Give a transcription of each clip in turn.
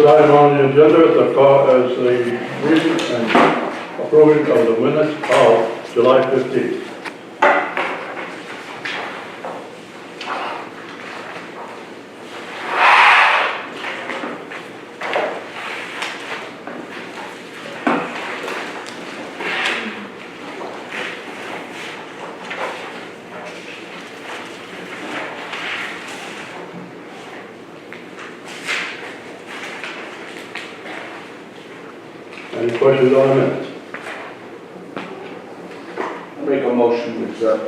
First item on the agenda is the reading and approving of the minutes of July 15th. Any questions on the minutes? Make a motion to accept.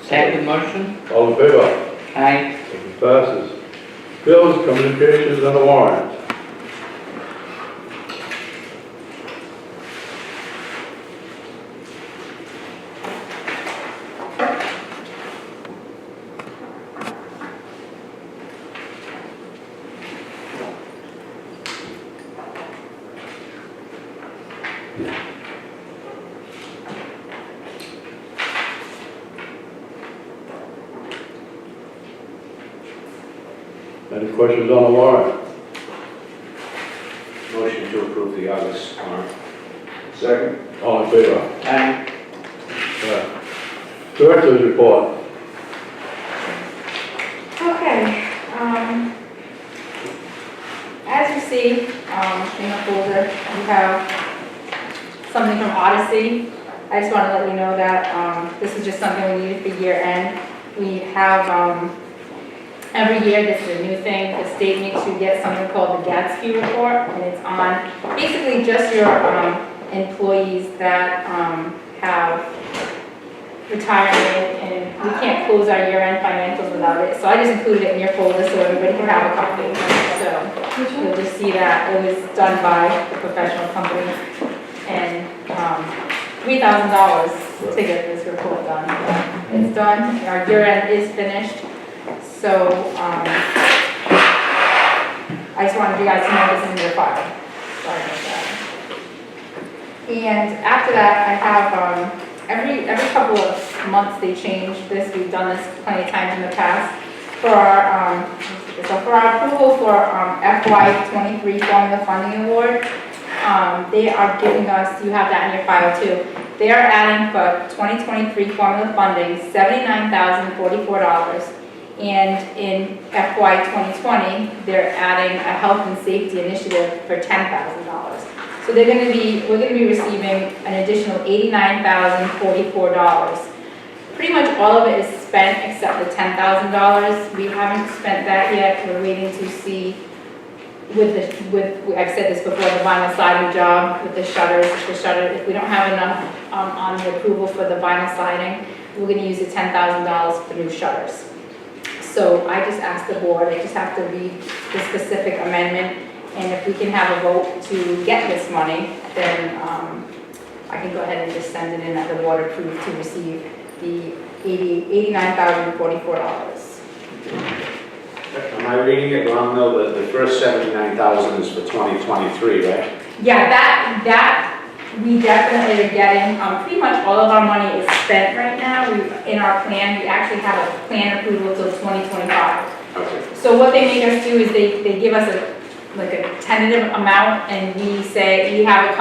Second motion? All in favor? Aye. Motion passes. Bills, communications, and the warrant. Any questions on the warrant? Motion to approve the August warrant. Second. All in favor? Aye. Director's report. Okay, as you see, in the folder, you have something from Odyssey. I just want to let you know that, this is just something we needed for year end. We have, every year, this is a new thing, the state makes you get something called the Gatsby report, and it's on basically just your, employees that, have retirement, and we can't close our year-end financials without it. So I just included it in your folder so everybody can have a copy. So you'll just see that it was done by a professional company, and $3,000 to get this report done. It's done. Our year-end is finished. So I just wanted you guys to know this is in your file. Sorry about that. And after that, I have every couple of months they change this. We've done this plenty of times in the past. For our for our approval for FY23 Formula Funding Award, they are giving us, you have that in your file too. They are adding for 2023 formula funding $79,044, and in FY 2020 they're adding a health and safety initiative for $10,000. So we're going to be receiving an additional $89,044. Pretty much all of it is spent except the $10,000. We haven't spent that yet. We're waiting to see I've said this before, the vinyl siding job with the shutters. If we don't have enough on the approval for the vinyl siding, we're going to use the $10,000 for new shutters. So I just asked the board, I just have to read the specific amendment, and if we can have a vote to get this money, then I can go ahead and just send it in that the board approved to receive the $89,044. Am I reading it wrong though, that the first 79,000 is for 2023, right? Yeah, that we definitely are getting. Pretty much all of our money is spent right now. In our plan, we actually have a plan approval till 2025. Okay. So what they make us do is they give us a tentative amount, and we say, we have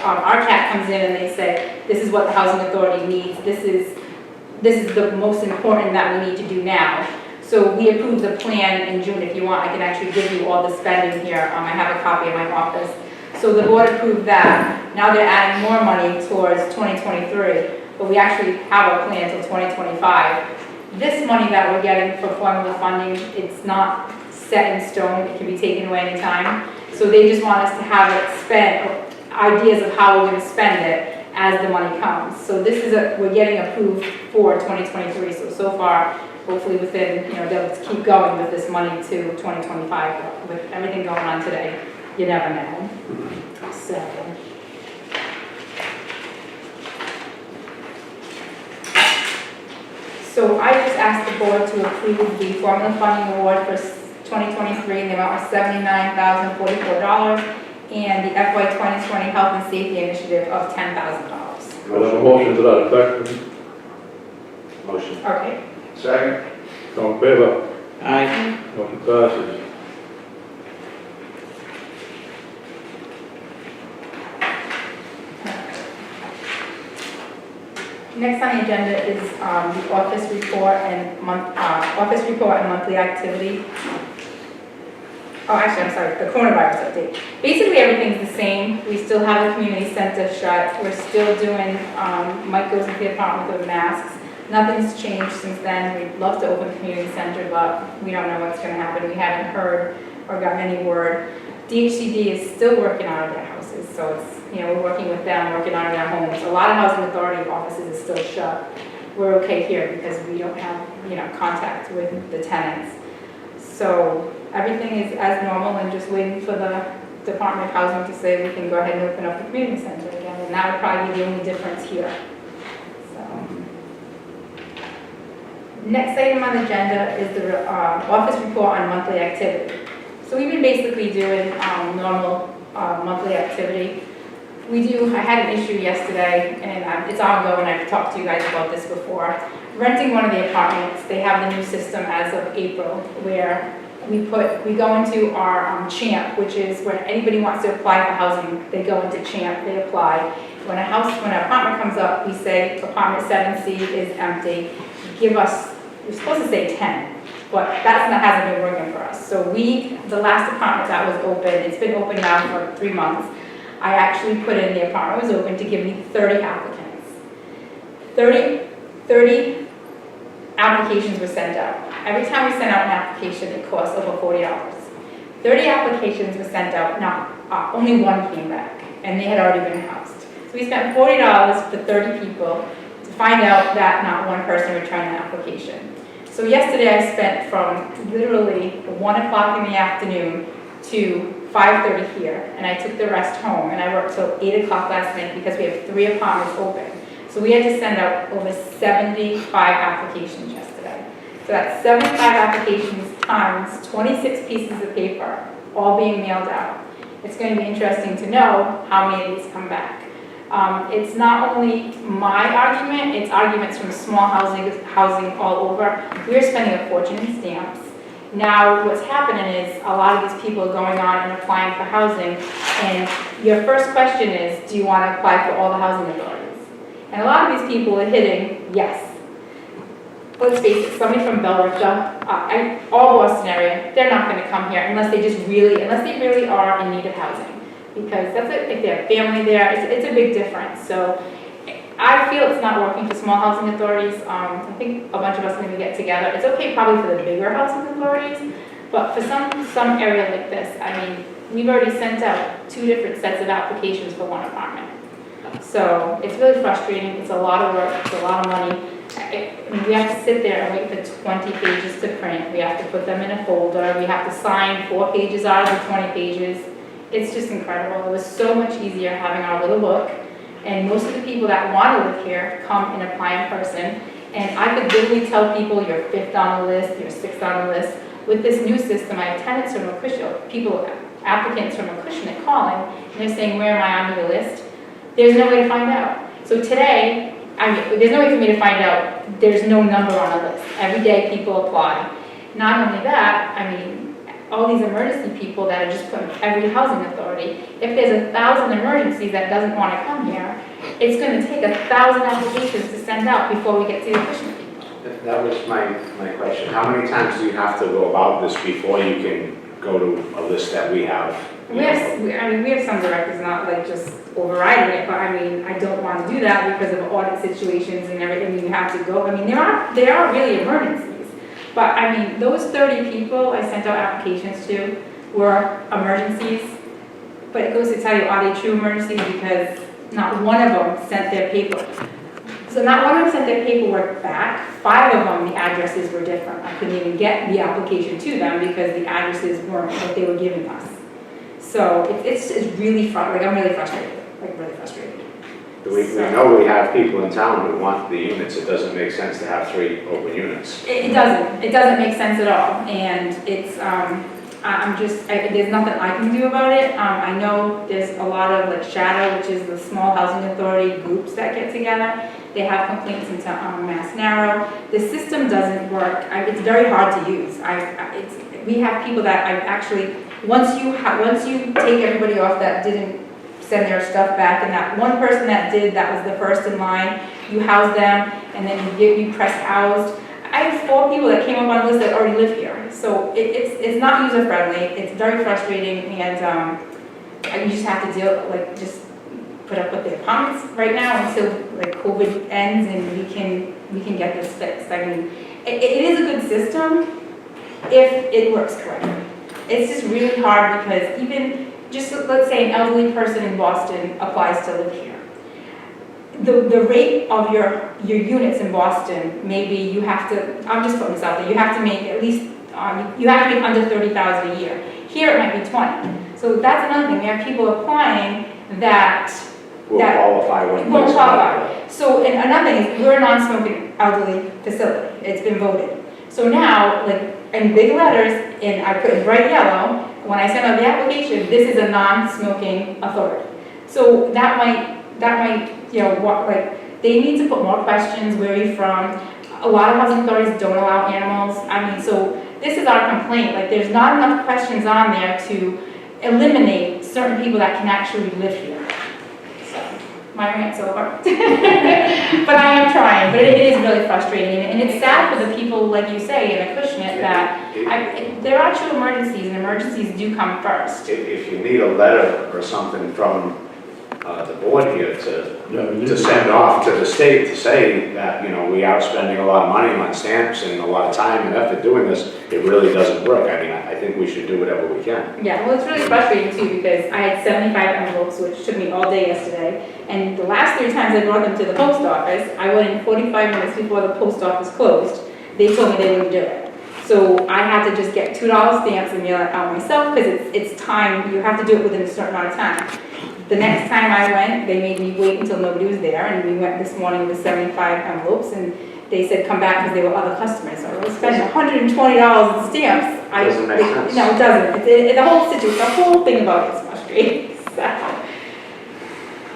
our CAT comes in and they say, this is what the housing authority needs. This is the most important that we need to do now. So we approved the plan in June. If you want, I can actually give you all the spending here. I have a copy in my office. So the board approved that. Now they're adding more money towards 2023, but we actually have a plan until 2025. This money that we're getting for formula funding, it's not set in stone. It can be taken away anytime. So they just want us to have it spent, ideas of how we're going to spend it as the money comes. So this is we're getting approved for 2023. So far, hopefully within, they'll keep going with this money to 2025. With everything going on today, you never know. So I just asked the board to approve the formula funding award for 2023 in the amount of $79,044, and the FY 2020 Health and Safety Initiative of $10,000. I have a motion to that effect. Motion. Okay. Second. All in favor? Aye. Motion passes. Next on the agenda is the office report and monthly activity. Oh, actually, I'm sorry, the coronavirus update. Basically, everything's the same. We still have the community center shut. We're still doing, Mike goes into the apartment with masks. Nothing's changed since then. We'd love to open the community center, but we don't know what's gonna happen. We haven't heard or gotten any word. DHCD is still working out of their houses, so it's, we're working with them, working out of their homes. A lot of housing authority offices are still shut. We're okay here because we don't have, contact with the tenants. So everything is as normal and just waiting for the Department of Housing to say we can go ahead and open up the community center again. And that would probably be the only difference here. So. Next item on the agenda is the office report on monthly activity. So we've been basically doing normal monthly activity. I had an issue yesterday, and it's ongoing. I've talked to you guys about this before. Renting one of the apartments, they have the new system as of April, where we go into our CHAMP, which is when anybody wants to apply for housing, they go into CHAMP, they apply. When an apartment comes up, we say apartment 7C is empty. We're supposed to say 10, but hasn't been working for us. So the last apartment that was open, it's been open now for 3 months. I actually put in the apartment was open to give me 30 applicants. 30 applications were sent out. Every time we sent out an application, it cost over $40. 30 applications were sent out, only one came back, and they had already been housed. So we spent $40 for 30 people to find out that not one person returned the application. So yesterday I spent from literally 1 o'clock in the afternoon to 5:30 here, and I took the rest home, and I worked till 8 o'clock last night because we have 3 apartments open. So we had to send out over 75 applications yesterday. So that's 75 applications times 26 pieces of paper, all being mailed out. It's going to be interesting to know how many of these come back. It's not only my argument, it's arguments from small housing all over. We're spending a fortune in stamps. Now, what's happening is a lot of these people are going on and applying for housing, and your first question is, do you want to apply for all the housing authorities? And a lot of these people are hitting yes. Let's face it, somebody from Bellrica, all Boston area, they're not going to come here unless they really are in need of housing. Because if they have family there, it's a big difference. So I feel it's not working for small housing authorities. I think a bunch of us maybe get together. It's okay probably for the bigger housing authorities, but for some area like this, we've already sent out 2 different sets of applications for 1 apartment. So it's really frustrating. It's a lot of work. It's a lot of money. We have to sit there and wait for 20 pages to print. We have to put them in a folder. We have to sign 4 pages out of the 20 pages. It's just incredible. It was so much easier having our little book, and most of the people that want to live here come and apply in person, and I could literally tell people you're 5th on the list, you're 6th on the list. With this new system, I have tenants from applicants from Acushnet calling, and they're saying, where am I on your list? There's no way to find out. So today, there's no way for me to find out there's no number on the list. Every day people apply. Not only that, all these emergency people that are just put in every housing authority, if there's 1,000 emergencies that doesn't want to come here, it's going to take 1,000 applications to send out before we get to the Acushnet people. That was my question. How many times do you have to go about this before you can go to a list that we have? We have some directors not like just overriding it, but I don't want to do that because of audit situations and everything you have to go. There are really emergencies. But those 30 people I sent out applications to were emergencies. But it goes to tell you, are they true emergencies? Because not one of them sent their paper. So not one of them sent their paperwork back. 5 of them, the addresses were different. I couldn't even get the application to them because the addresses weren't what they were giving us. So it's really frustrating. I'm really frustrated, really frustrated. We know we have people in town who want the units. It doesn't make sense to have 3 open units. It doesn't. It doesn't make sense at all. And it's, there's nothing I can do about it. I know there's a lot of Shadow, which is the small housing authority groups that get together. They have complaints into Mass Narrow. The system doesn't work. It's very hard to use. We have people that once you take everybody off that didn't send their stuff back, and that one person that did, that was the first in line. You house them, and then you press housed. I have 4 people that came up on the list that already live here, so it's not user-friendly, it's very frustrating, and you just have to deal, like, just put up with the apartments right now until, like, COVID ends and we can get this fixed. I mean, it is a good system if it works correctly. It's just really hard because even, just let's say an elderly person in Boston applies to live here. The rate of your units in Boston, maybe you have to, I'm just putting this out there, you have to make at least, you have to make under 30,000 a year. Here it might be 20. So that's another thing, we have people applying that Will qualify when won't qualify. So, and another thing is, we're a non-smoking elderly facility, it's been voted. So now, like, in big letters, and I put in bright yellow, when I send out the application, this is a non-smoking authority. So that might, you know, what, like, they need to put more questions, where are you from? A lot of housing authorities don't allow animals. I mean, so this is our complaint, like, there's not enough questions on there to eliminate certain people that can actually live here. My rant's over. But I am trying, but it is really frustrating, and it's sad for the people, like you say, in Acushnet, that there are true emergencies, and emergencies do come first. If you need a letter or something from the board here to send off to the state to say that, you know, we are spending a lot of money on stamps and a lot of time and effort doing this, it really doesn't work. I mean, I think we should do whatever we can. Yeah, well, it's really frustrating too, because I had 75 envelopes, which took me all day yesterday, and the last 3 times I brought them to the post office, I went in 45 minutes before the post office closed. They told me they wouldn't do it. So I had to just get $2 stamps and mail it out myself, because it's time, you have to do it within a certain amount of time. The next time I went, they made me wait until nobody was there, and we went this morning with 75 envelopes, and they said come back because there were other customers. So I was spending $120 in stamps. Doesn't make sense. No, it doesn't. The whole situation, the whole thing about it is frustrating.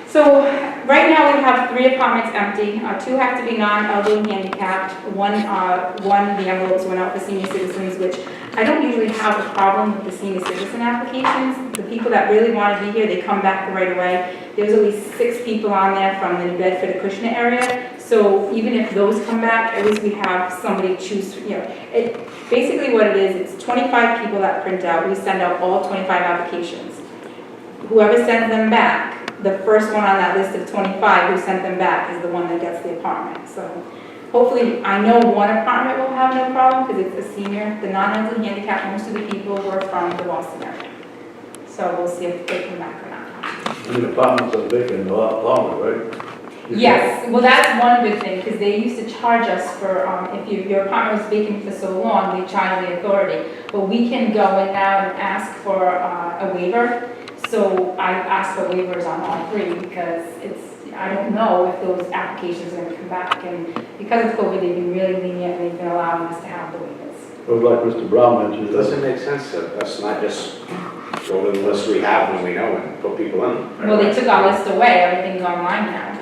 So right now we have 3 apartments empty. 2 have to be non-elderly handicapped. One, the envelopes went out for senior citizens, which I don't usually have a problem with the senior citizen applications. The people that really want to be here, they come back right away. There's at least 6 people on there from the New Bedford Acushnet area. So even if those come back, at least we have somebody choose, you know. Basically what it is, it's 25 people that print out. We send out all 25 applications. Whoever sends them back, the first one on that list of 25 who sent them back is the one that gets the apartment. So hopefully, I know one apartment will have no problem because it's a senior. The non-elderly handicapped, most of the people were from the Boston area. So we'll see if they come back or not. And the apartments are vacant a lot longer, right? Yes, well, that's one good thing, because they used to charge us for, if your apartment was vacant for so long, they charge the authority. But we can go in now and ask for a waiver. So I asked for waivers on all 3 because I don't know if those applications are going to come back. And because of COVID, they've been really lenient and they've been allowing us to have the waivers. But like Mr. Brown mentioned, It doesn't make sense to us not just go to the list we have when we know and put people in. Well, they took our list away, everything's online now.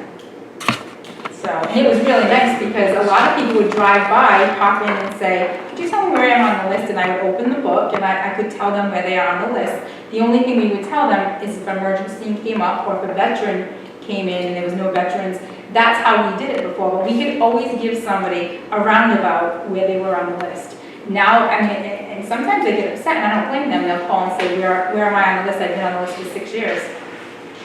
So, and it was really nice because a lot of people would drive by, pop in and say, could you tell me where I am on the list? And I would open the book and I could tell them where they are on the list. The only thing we would tell them is if an emergency came up or if a veteran came in and there was no veterans. That's how we did it before, but we could always give somebody a roundabout where they were on the list. Now, I mean, and sometimes they get upset and I don't blame them. They'll call and say, where am I on the list? I've been on the list for 6 years.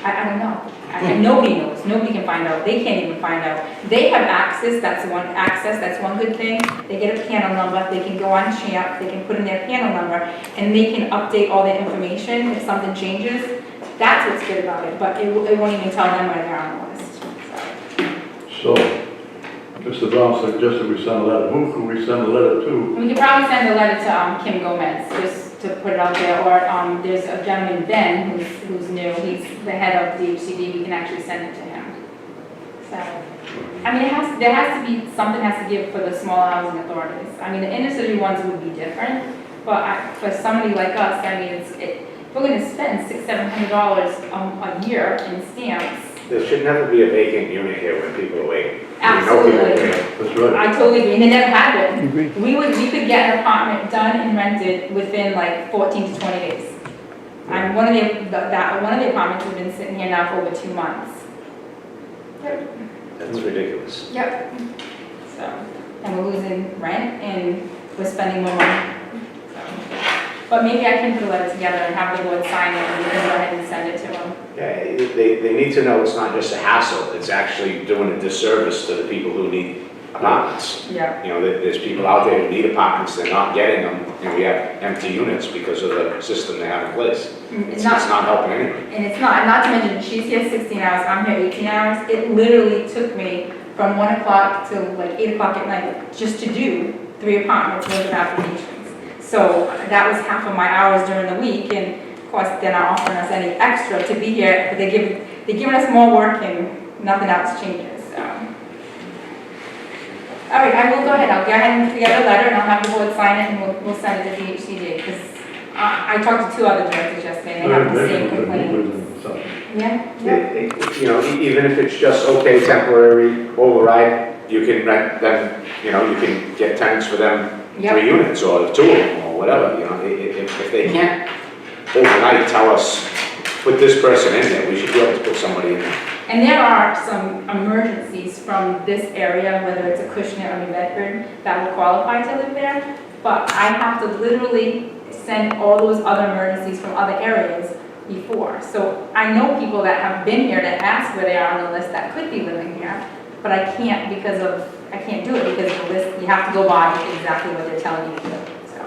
I don't know. And nobody knows. Nobody can find out. They can't even find out. They have access. That's one good thing. They get a panel number. They can go on Champ. They can put in their panel number, and they can update all their information if something changes. That's what's good about it. But it won't even tell them where they're on the list. so Mr. Brown suggested we send a letter. Who could we send a letter to? We could probably send a letter to Kim Gomez, just to put it out there, or there's a gentleman, Ben, who's new. He's the head of the HCD. We can actually send it to him. So, I mean, there has to be, something has to give for the small housing authorities. I mean, the inner city ones would be different, but for somebody like us, I mean, if we're going to spend $600-700 a year in stamps. There should never be a vacant unit here when people are waiting. Absolutely. We know people are waiting. That's right. I totally agree, and it never happened. We could get an apartment done and rented within like 14 to 20 days. And one of the apartments has been sitting here now for over 2 months. That's ridiculous. Yep. So, and we're losing rent and we're spending more money. So, but maybe I can put a letter together and have the board sign it and we can go ahead and send it to them. Yeah, they need to know it's not just a hassle, it's actually doing a disservice to the people who need apartments. Yeah. You know, there's people out there who need apartments, they're not getting them, and we have empty units because of the system they have in place. It's not helping anyone. And it's not, and not to mention, she's here 16 hours, I'm here 18 hours. It literally took me from 1 o'clock till like 8 o'clock at night just to do 3 apartments worth of applications. So that was half of my hours during the week, and of course, they're not offering us any extra to be here, but they're giving us more work and nothing else changes, so. All right, I will go ahead, I'll go ahead and put together a letter and I'll have the board sign it and we'll send it to DHCD, because I talked to 2 other directors yesterday and they have the same complaint. Yeah? You know, even if it's just, okay, temporary override, you can rent them, you know, you can get tenants for them, Yep. 3 units or 2 of them or whatever, you know. If they can't overnight tell us, put this person in there, we should be able to put somebody in there. And there are some emergencies from this area, whether it's Acushnet or New Bedford, that will qualify to live there. But I have to literally send all those other emergencies from other areas before. So I know people that have been here that ask where they are on the list that could be living here, but I can't do it because of the list, you have to go by exactly what they're telling you to do, so.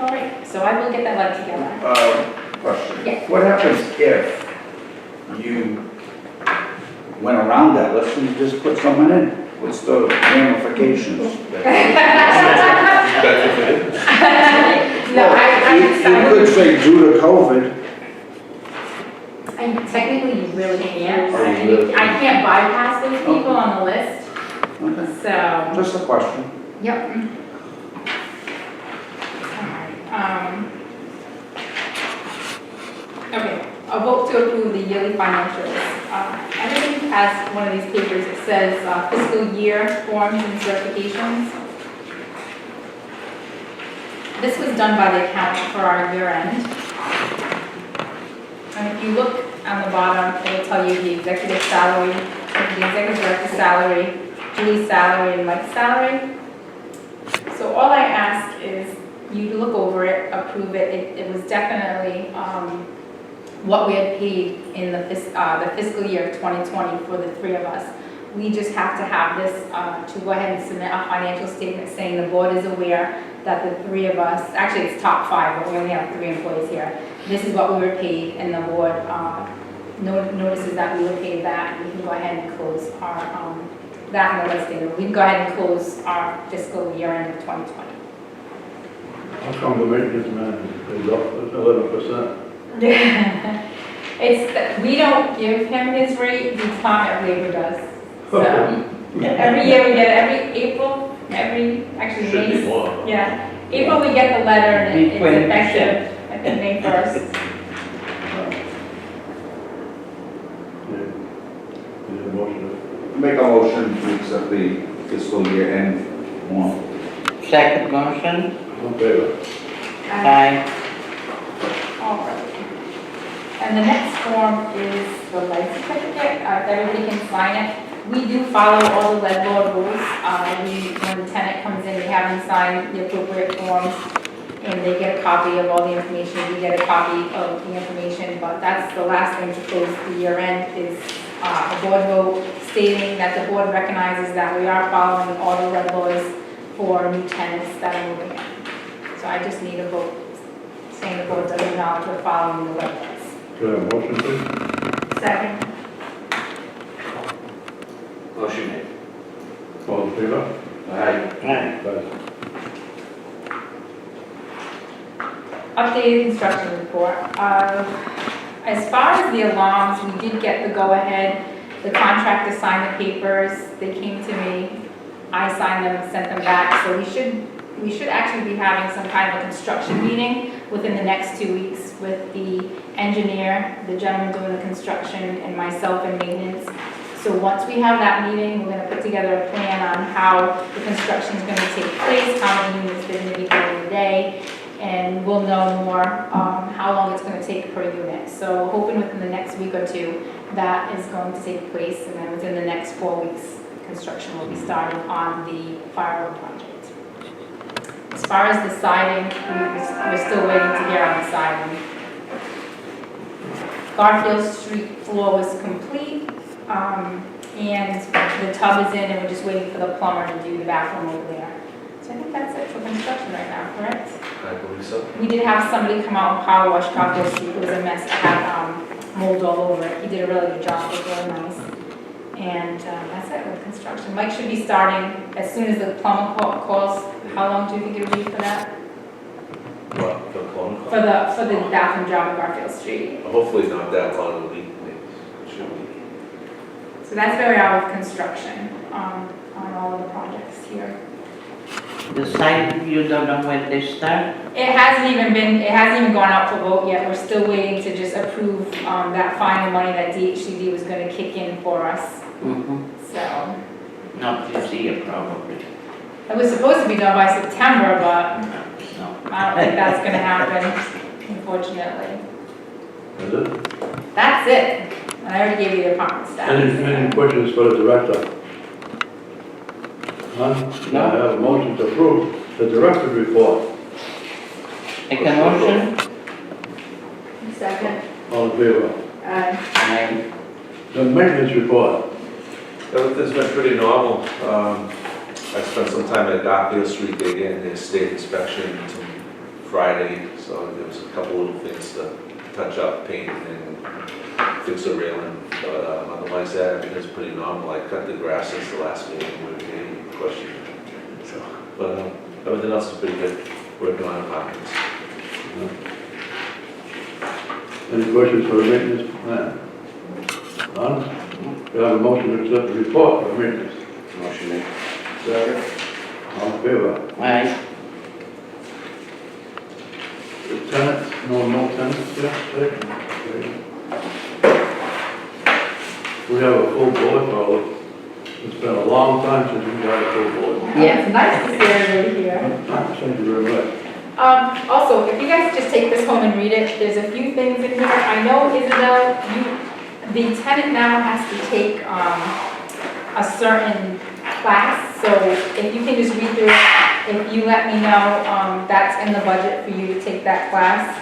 All right, so I will get that letter together. Question. Yes. What happens if you went around that list and you just put someone in? What's the ramifications? You could say due to COVID. Technically, you really can't. Oh, you really I can't bypass those people on the list, Okay. so. Just a question. Yep. Alright, okay, a vote to approve the yearly financials. Everybody has one of these papers that says fiscal year forms and certifications. This was done by the accountant for our year end. And if you look on the bottom, it'll tell you the executive salary, the executive director's salary, Julie's salary, and Mike's salary. So all I ask is you to look over it, approve it. It was definitely what we had paid in the fiscal year of 2020 for the 3 of us. We just have to have this to go ahead and submit a financial statement saying the board is aware that the 3 of us, actually it's top 5, but we only have 3 employees here. This is what we were paid, and the board notices that we were paid that. We can go ahead and close our, that and the listing. We can go ahead and close our fiscal year end of 2020. How come the maintenance man is up 11%? We don't give him his rate, the Department of Labor does. So, every year we get, every April, actually Should be May, more. yeah. April we get the letter and it's effective, I think May 1st. Need a motion? Make a motion to accept the fiscal year end warrant. Second motion? All in favor? Aye. All right. And the next form is the life certificate, everybody can sign it. We do follow all the lead law rules. When the tenant comes in, we have them sign the appropriate forms, and they get a copy of all the information. We get a copy of the information, but that's the last thing to close the year end is a board vote stating that the board recognizes that we are following all the lead laws for new tenants that are moving in. So I just need a vote saying the board does acknowledge we're following the lead laws. Do I have a motion, please? Second. Motion made. All in favor? Aye. Passed. Updated construction report. As far as the alarms, we did get the go-ahead. The contractor signed the papers. They came to me. I signed them, sent them back. So we should actually be having some kind of a construction meeting within the next 2 weeks with the engineer, the gentleman doing the construction, and myself and maintenance. So once we have that meeting, we're going to put together a plan on how the construction is going to take place, how many units they're going to be building a day, and we'll know more, how long it's gonna take per unit. So hoping within the next week or two, that is going to take place, and then within the next 4 weeks, construction will be starting on the firework project. As far as the siding, we're still waiting to hear on the siding. Garfield Street floor was complete, and the tub is in, and we're just waiting for the plumber to do the bathroom over there. So I think that's it for construction right now, correct? I believe so. We did have somebody come out and power wash Garfield Street. It was a mess. It had mold all over it. He did a really good job. It was really nice. And that's it with construction. Mike should be starting as soon as the plumber calls. How long do you think it'll be for that? What, the phone call? For the bathroom job at Garfield Street. Hopefully not that long, a week, maybe, it should be. So that's where we are with construction on all of the projects here. The site, you don't know when they start? It hasn't even gone out for vote yet. We're still waiting to just approve that final money that DHCD was gonna kick in for us. So, Not this year, probably. it was supposed to be done by September, but No. I don't think that's gonna happen, unfortunately. Is it? That's it. I already gave you the department staff. Any questions for the director? Huh? No. I have a motion to approve the director's report. Make a motion? Second. All in favor? Aye. The maintenance report. Everything's been pretty normal. I spent some time at Garfield Street, they get their state inspection Friday, so there was a couple little things to touch up, paint and fix the railing. But otherwise that, everything's pretty normal. I cut the grass since the last meeting with any question. So, but everything else is pretty good. Working on apartments. Any questions for the maintenance plan? None? We have a motion to accept the report for maintenance. Motion made. Second. All in favor? Aye. The tenants, no tenants yet, second. Okay. We have a full board, fellas. It's been a long time since we got a full board. Yeah, it's nice to see everybody here. Thank you very much. Also, if you guys just take this home and read it, there's a few things in here. I know, Isabel, the tenant now has to take a certain class, so if you can just read through it, if you let me know, that's in the budget for you to take that class.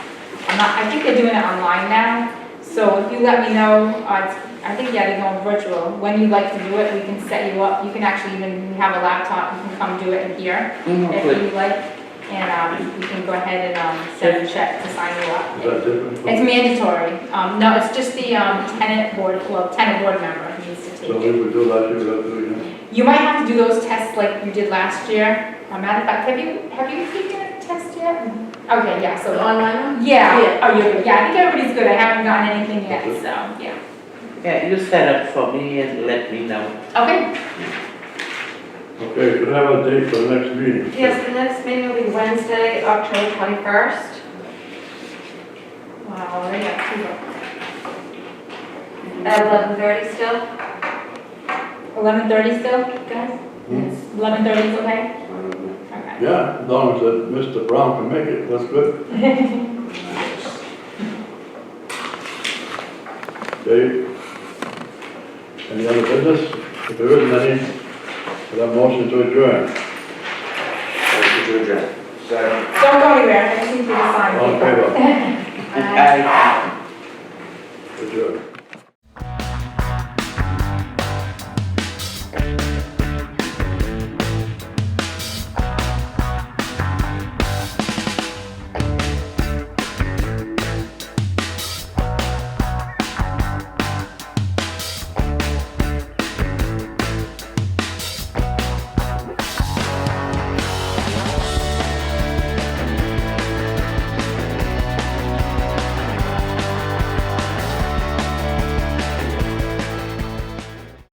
I think they're doing it online now, so if you let me know, I think, yeah, they're going virtual. When you'd like to do it, we can set you up. You can actually even have a laptop, you can come do it in here if you'd like. And we can go ahead and send a check to sign you up. Is that different? It's mandatory. No, it's just the tenant board member needs to take So we it. would do last year, we have to do it again? You might have to do those tests like you did last year. Matter of fact, have you taken a test yet? Okay, yeah, so. Online one? Yeah, oh, you're good. Yeah, I think everybody's good. I haven't gotten anything yet, so, yeah. Yeah, you set up for me and let me know. Okay. Okay, could I have a date for the next meeting? Yes, the next meeting will be Wednesday, October 21st. Wow, already October. At 11:30 still? 11:30 still, guys? 11:30 is okay? Okay. Yeah, as long as Mr. Brown can make it, that's good. Dave? Any other business? If there isn't any, could I have a motion to adjourn? Motion to adjourn. Don't go anywhere. I just need you to sign. All in favor?